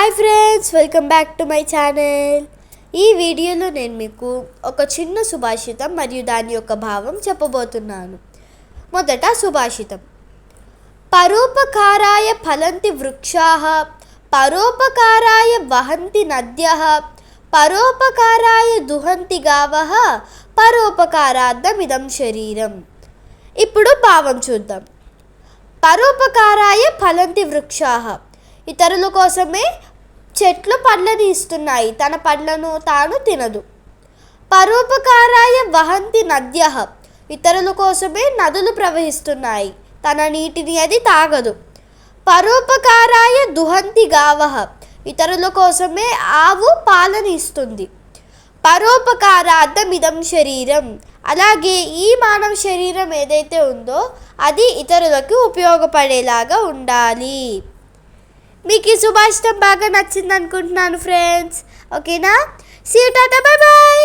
Hi friends, welcome back to my channel. ఈ వీడియోలో నేను మీకు ఒక చిన్న సుభాషితం మరియు దాని యొక్క భావం చెప్పబోతున్నాను. మొదట సుభాషితం. పరోపకారాయ ఫలంతి వృక్షాః, పరోపకారాయ వహంతి నద్యః, పరోపకారాయ దుహంతి గావః, పరోపకారార్థమిదం శరీరం. ఇప్పుడు భావం చూద్దాం. పరోపకారాయ ఫలంతి వృక్షాః, ఇతరుల కోసమే చెట్లు పండ్లను ఇస్తున్నాయి, తన పండ్లను తాను తినదు. పరోపకారాయ వహంతి నద్యః, ఇతరుల కోసమే నదులు ప్రవహిస్తున్నాయి, తన నీటిని అది తాగదు. పరోపకారాయ దుహంతి గావః, ఇతరుల కోసమే ఆవు పాలను ఇస్తుంది. పరోపకారార్థమిదం శరీరం, అలాగే ఈ మానవ శరీరం ఏదైతే ఉందో అది ఇతరులకు ఉపయోగపడేలాగా ఉండాలి. మీకు ఈ సుభాషితం బాగా నచ్చింది అనుకుంటున్నాను ఫ్రెండ్స్. ఓకేనా? సీ యూ, టాటా, బై బాయ్.